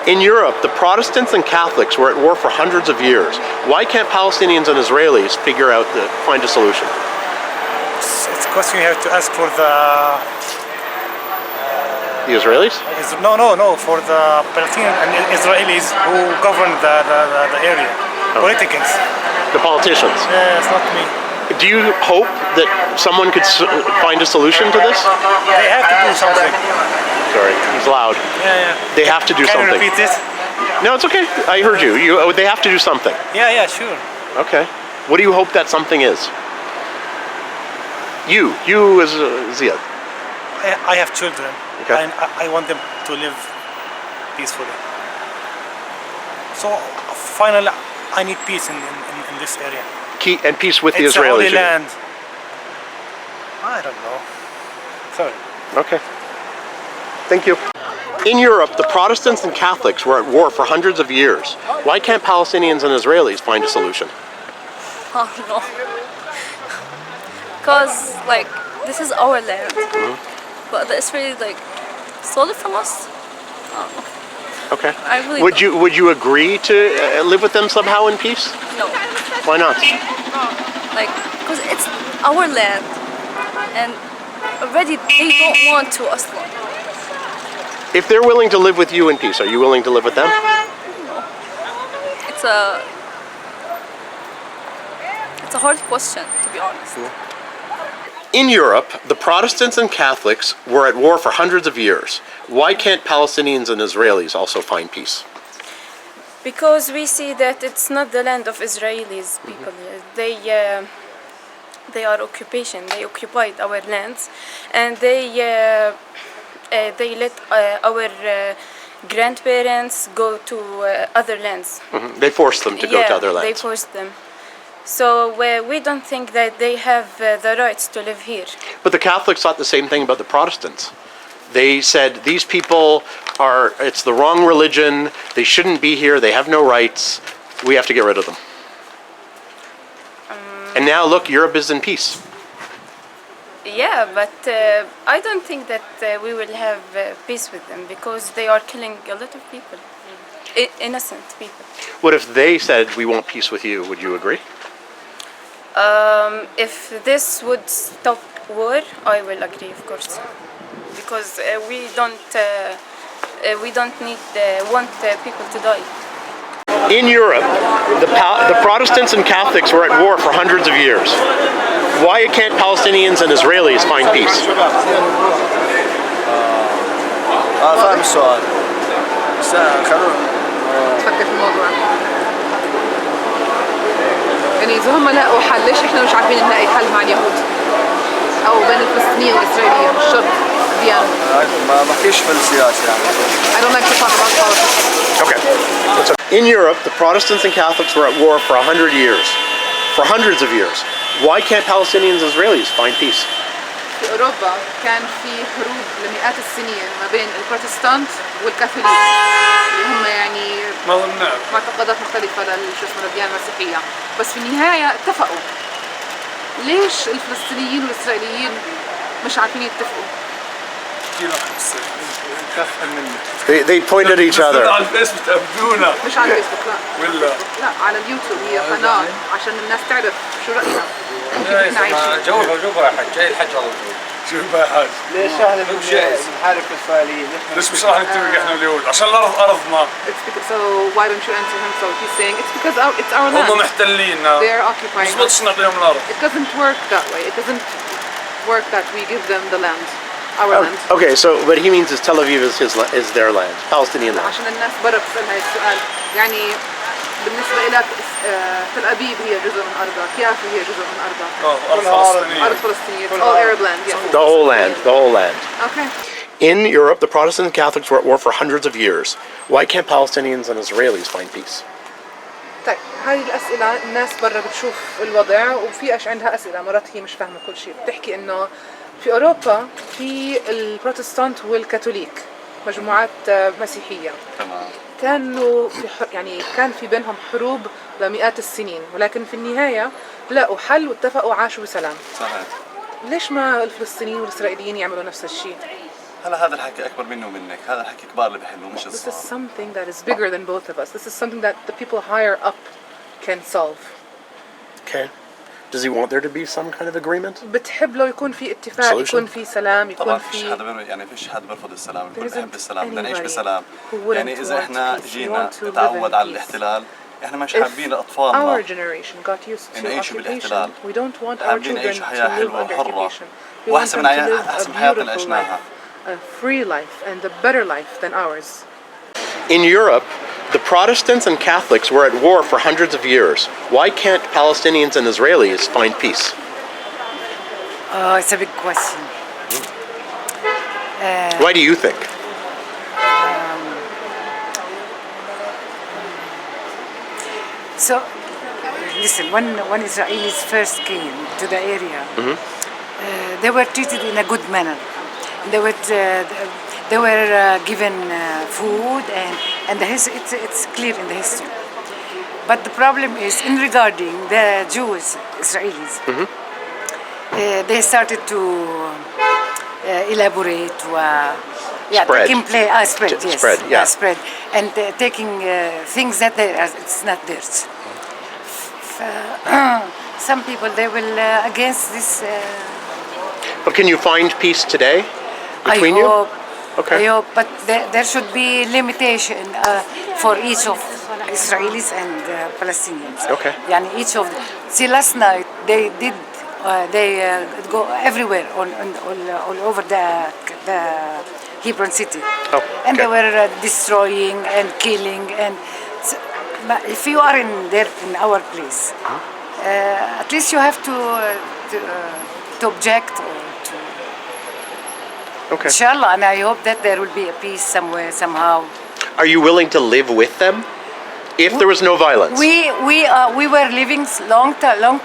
In Europe, the Protestants and Catholics were at war for hundreds of years. Why can't Palestinians and Israelis find a solution? It's a question you have to ask for the Israelis? No, for the Palestinians and Israelis who govern the area. Politicians. The politicians? Yeah, it's not me. Do you hope that someone could find a solution to this? They have to do something. Sorry, he's loud. Yeah. They have to do something. Can you repeat this? No, it's okay. I heard you. They have to do something. Yeah, sure. Okay. What do you hope that something is? You as Ziad. I have children. Okay. And I want them to live peacefully. So finally, I need peace in this area. And peace with the Israelis. It's a holy land. I don't know. Sorry. Okay. Thank you. In Europe, the Protestants and Catholics were at war for hundreds of years. Why can't Palestinians and Israelis find a solution? Oh no. Because this is our land. But the Israelis stole it from us. I don't know. Okay. I really Would you agree to live with them somehow in peace? No. Why not? Because it's our land, and already they don't want to Aslan. If they're willing to live with you in peace, are you willing to live with them? No. It's a hard question, to be honest. In Europe, the Protestants and Catholics were at war for hundreds of years. Why can't Palestinians and Israelis also find peace? Because we see that it's not the land of Israelis people. They are occupation. They occupied our lands, and they let our grandparents go to other lands. They forced them to go to other lands. They forced them. So we don't think that they have the rights to live here. But the Catholics thought the same thing about the Protestants. They said these people it's the wrong religion, they shouldn't be here, they have no rights, we have to get rid of them. And now look, Europe is in peace. Yeah, but I don't think that we will have peace with them because they are killing a lot of people, innocent people. What if they said we want peace with you, would you agree? If this would stop war, I will agree, of course, because we don't want people to die. In Europe, the Protestants and Catholics were at war for hundreds of years. Why can't Palestinians and Israelis find peace? فاهم السؤال. فكر في الموضوع. يعني إذا هم لقوا حل ليش إحنا مش عارفين نلاقي حل مع اليهود؟ أو بين الفلسطينيين والإسرائيليين مش شرط ديانة. ما بحكيش في السياسة يعني. I don't like to talk about politics. Okay. In Europe, the Protestants and Catholics were at war for 100 years. For hundreds of years. Why can't Palestinians and Israelis find peace? في أوروبا كان في حروب لمئات السنين ما بين البروتستانت والكاثوليك اللي هم يعني معتقدات مختلفة للديانة المسيحية، بس في النهاية اتفقوا. ليش الفلسطينيين والإسرائيليين مش عارفين يتفقوا؟ They point at each other. على الفيسبوك تقابلونا. مش على الفيسبوك لا. ولا. لا على اليوتيوب هي قناة عشان الناس تعرف شو رأينا. كيف عايشين. جوبها يا حج، جاي الحج على طول. جوبها يا حج. ليش احنا بنحارب الإسرائيليين؟ ليش مش راح نتفق احنا واليهود؟ عشان الأرض أرضنا. So why don't you answer him? So he's saying it's because it's our land. هم محتليننا. They're occupying. مش بس نعطيهم الأرض. It doesn't work that way. It doesn't work that we give them the land. Our land. Okay, so what he means is Tel Aviv is their land, Palestinian land. عشان الناس برا بتسأل هاي السؤال يعني بالنسبة إلك تل أبيب هي جزء من أرضك، يافا هي جزء من أرضك. أرض فلسطينية. It's all Arab land. Yes. The whole land, the whole land. Okay. In Europe, the Protestants and Catholics were at war for hundreds of years. Why can't Palestinians and Israelis find peace? طيب هاي الأسئلة الناس برا بتشوف الوضع وفي عندها أسئلة مرات هي مش فاهمة كل شيء، بتحكي إنه في أوروبا في البروتستانت والكاثوليك مجموعات مسيحية. تمام. كانوا كان في بينهم حروب لمئات السنين، ولكن في النهاية لقوا حل واتفقوا وعاشوا بسلام. صحيح. ليش ما الفلسطينيين والإسرائيليين يعملوا نفس الشيء؟ هلا هذا الحكي أكبر منه ومنك، هذا الحكي كبار اللي بيحلوا مش This is الصغار. something that is bigger than both of us. This is something that the people higher up can solve. Okay. Does he want there to be some kind of agreement? بتحب لو يكون في اتفاق، Solution. يكون في سلام، طبعا يكون فيش في حدا يعني فيش حدا بيرفض السلام، الكل There بيحب isn't السلام، بدنا نعيش anybody بسلام. who wouldn't يعني إذا want إحنا peace. We جينا want to live نتعود in على peace. الاحتلال، إحنا مش If حابين our لأطفالنا generation got used to نعيشوا occupation, بالاحتلال. we don't want our حابين children نعيش to حياة live حلوة under وحرة. occupation. We want وأحسن them من to live أحسن a من حياة اللي beautiful عشناها. life, a free life, and a better life than ours. In Europe, the Protestants and Catholics were at war for hundreds of years. Why can't Palestinians and Israelis find peace? It's a big question. Why do you think? So, listen, when Israelis first came to the area, they were treated in a good manner. They were given food, and it's clear in the history. But the problem is, in regarding the Jews, Israelis, they started to elaborate, Spread. taking spread, yes, Spread, yeah. spread, and taking things that it's not theirs. Some people they will against this. But can you find peace today between I you? hope, Okay. I hope, but there should be limitation for each of Israelis and Palestinians. Okay. Yani each of see last night they did they go everywhere all over the Hebron city, Oh, and they okay. were destroying and killing and. But if you are in our place, at least you have to object or to. Okay. Inshallah, and I hope that there will be a peace somewhere, somehow. Are you willing to live with them if there was no violence? We were living long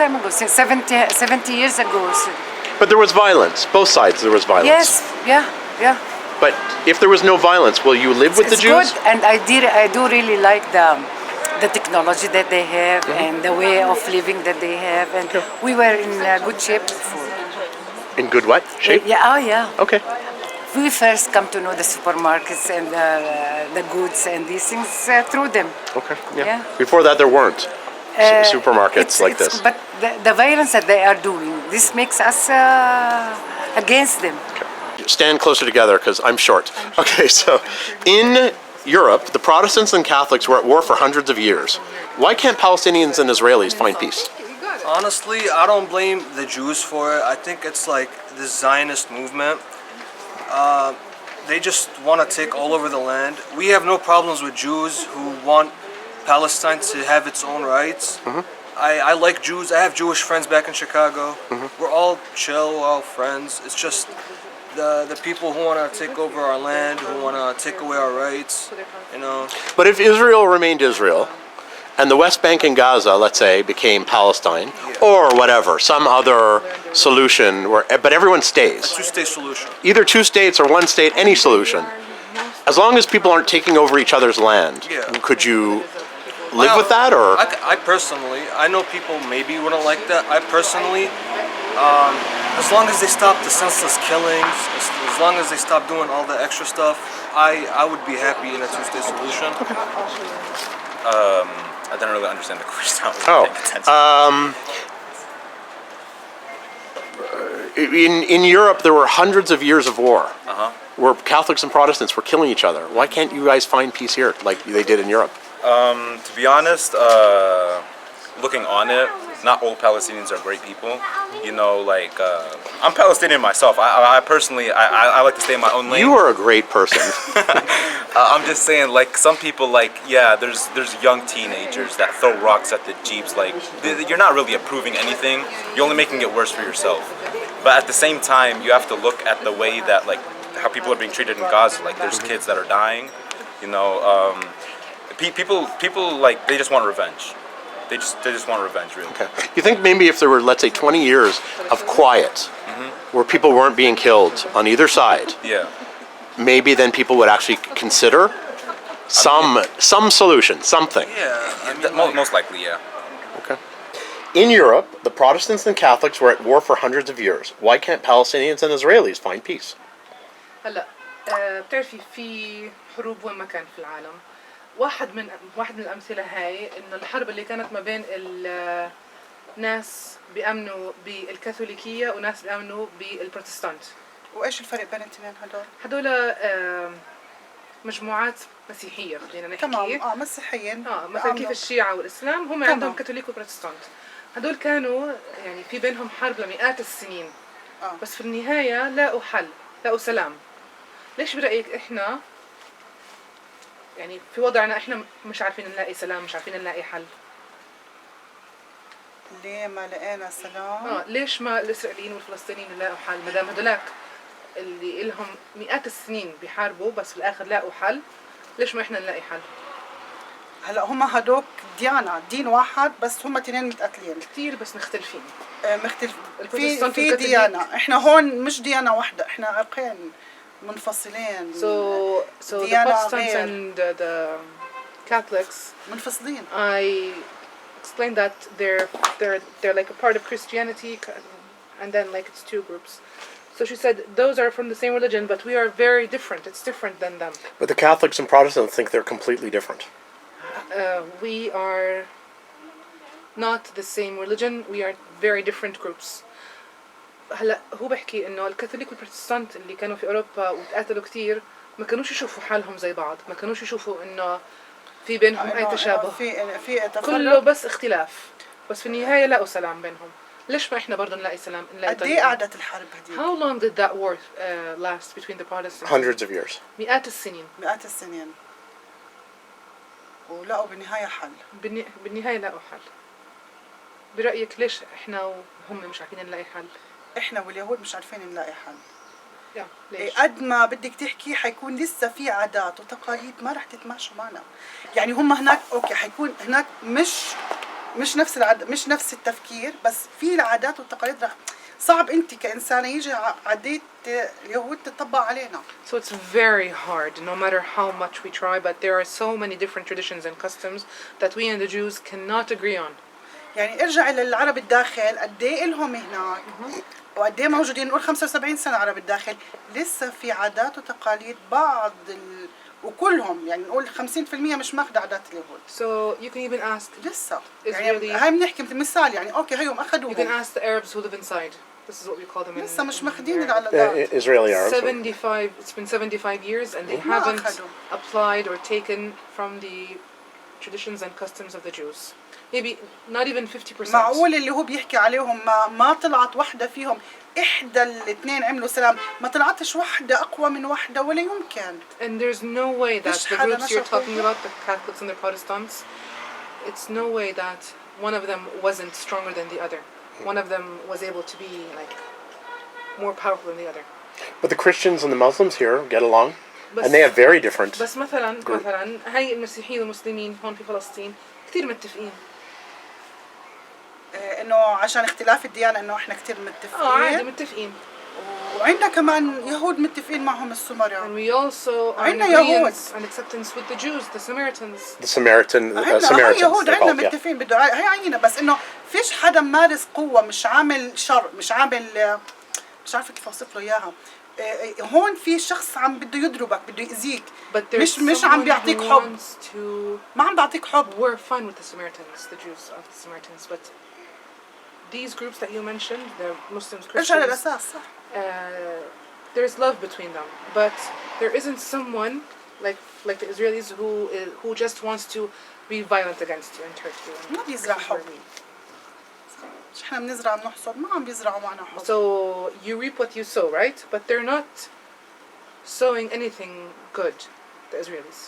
time ago, 70 years ago. So. But there was violence. Both sides there was violence. Yes, yeah. But if there was no violence, will you live with the It's Jews? good, and I do really like the technology that they have and the way of living that they have, and we were in good shape before. In good what? Shape? Yeah, oh yeah. Okay. We first come to know the supermarkets and the goods and these things through them. Okay. Yeah. Yeah. Before that, there weren't supermarkets like this. But the violence that they are doing, this makes us against them. Stand closer together because I'm short. Okay, so in Europe, the Protestants and Catholics were at war for hundreds of years. Why can't Palestinians and Israelis find peace? Honestly, I don't blame the Jews for it. I think it's like the Zionist movement. They just want to take all over the land. We have no problems with Jews who want Palestine to have its own rights. I like Jews. I have Jewish friends back in Chicago. We're all chill, we're all friends. It's just the people who want to take over our land, who want to take away our rights, you know. But if Israel remained Israel, and the West Bank and Gaza, let's say, became Palestine, or whatever, some other solution, but everyone stays. Two-state solution. Either two states or one state, any solution. As long as people aren't taking over each other's land, could you live with that, or? I personally, I know people maybe wouldn't like that. I personally, as long as they stop the senseless killings, as long as they stop doing all the extra stuff, I would be happy in a two-state solution. I didn't really understand the question. I was Oh, paying attention. In Europe, there were hundreds of years of war, Uh-huh. where Catholics and Protestants were killing each other. Why can't you guys find peace here, like they did in Europe? To be honest, looking on it, not all Palestinians are great people. You know, like I'm Palestinian myself. I personally, I like to stay in my own lane. You are a great person. I'm just saying, like some people, like there's young teenagers that throw rocks at the jeeps. Like you're not really approving anything. You're only making it worse for yourself. But at the same time, you have to look at the way that like how people are being treated in Gaza. Like there's kids that are dying. You know, people like they just want revenge. They just want revenge, really. Okay. You think maybe if there were, let's say, 20 years of quiet, where people weren't being killed on either side, Yeah. maybe then people would actually consider some solution, something. Yeah. Most likely, yeah. Okay. In Europe, the Protestants and Catholics were at war for hundreds of years. Why can't Palestinians and Israelis find peace? هلا بتعرفي في حروب وين ما كان في العالم. واحد من الأمثلة هاي إنه الحرب اللي كانت ما بين ناس بيأمنوا بالكاثوليكية وناس بيأمنوا بالبروتستانت. وايش الفرق بين الاثنين هدول؟ هدول مجموعات مسيحية خلينا نحكي. تمام مسيحيين. مثلا كيف الشيعة والإسلام هم عندهم كاثوليك وبروتستانت. هدول كانوا يعني في بينهم حرب لمئات السنين. بس في النهاية لاقوا حل، لاقوا سلام. ليش برأيك إحنا يعني في وضعنا إحنا مش عارفين نلاقي سلام، مش عارفين نلاقي حل؟ ليه ما لقينا سلام؟ ليش ما الإسرائيليين والفلسطينيين لاقوا حل؟ ما دام هدولاك اللي لهم مئات السنين بيحاربوا بس في الآخر لاقوا حل، ليش ما إحنا نلاقي حل؟ هلا هم هدوك دين واحد بس هم اثنين متقاتلين كثير بس مختلفين. في ديانة، احنا هون مش ديانة واحدة، احنا عرقين منفصلين. So the Protestants and the Catholics منفصلين. I explained that they're like a part of Christianity and then like it's two groups. So she said those are from the same religion but we are very different. It's different than them. But the Catholics and Protestants think they're completely different. We are not the same religion. We are very different groups. هلا هو بحكي انه الكاثوليك والبروتستانت اللي كانوا في اوروبا وتقاتلوا كثير ما كانوش يشوفوا حالهم زي بعض، ما كانوش يشوفوا انه في بينهم اي تشابه، في كله بس اختلاف، بس في النهايه لقوا سلام بينهم. ليش ما احنا برضه نلاقي سلام؟ قد ايه قعدت الحرب هذيك؟ How long did that war last between the Protestants? Hundreds of years. مئات السنين. مئات السنين. ولقوا بالنهايه حل. بالنهايه لقوا حل. برأيك ليش احنا وهم مش عارفين نلاقي حل؟ احنا واليهود مش عارفين نلاقي حل. ليش؟ قد ما بدك تحكي حيكون لسه في عادات وتقاليد ما رح تتماشوا معنا. يعني هم هناك اوكي حيكون هناك مش نفس مش نفس التفكير، بس في العادات والتقاليد رح صعب انت كإنسانة يجي عادات اليهود تطبق علينا. So it's very hard no matter how much we try, but there are so many different traditions and customs that we and the Jews cannot agree on. يعني ارجع للعرب الداخل قد ايه لهم هناك وقد ايه موجودين، نقول 75 سنة عرب الداخل لسه في عادات وتقاليد بعض وكلهم يعني نقول 50% مش ماخذ عادات اليهود. So you can even ask لسه يعني هاي بنحكي مثال يعني اوكي هيهم اخذوهم. You can ask the Arabs who live inside. This is what we call them. لسه مش ماخذين العادات. Israeli Arabs. 75. It's been 75 years and they haven't applied or taken from the traditions and customs of the Jews. Maybe not even 50%. معقول اللي هو بيحكي عليهم ما طلعت وحدة فيهم، إحدى الاثنين عملوا سلام، ما طلعتش وحدة أقوى من وحدة ولا يمكن. And there's no way that the groups you're talking about, the Catholics and the Protestants, it's no way that one of them wasn't stronger than the other. One of them was able to be like more powerful than the other. But the Christians and the Muslims here get along, and they have very different. بس مثلا هاي المسيحيين والمسلمين هون في فلسطين كثير متفقين. انه عشان اختلاف الديانه انه احنا كثير متفقين. عادي متفقين. وعندنا كمان يهود متفقين معهم السمراء. And we also are in agreement and acceptance with the Jews, the Samaritans. The Samaritans. يهود عندنا متفقين هي عينة، بس انه فيش حدا مارس قوه، مش عامل شر، مش عارفه كيف اوصف له اياها. هون في شخص عم بده يضربك، بده يأذيك، مش عم بيعطيك حب، ما عم بيعطيك حب. We're fine with the Samaritans, the Jews of the Samaritans, but these groups that you mentioned, the Muslims, Christians, there's love between them, but there isn't someone like the Israelis who just wants to be violent against you and hurt you. ما بيزرع حب. احنا بنزرع بنحصد، ما عم بيزرعوا معنا حب. So you reap what you sow, right? But they're not sowing anything good, the Israelis.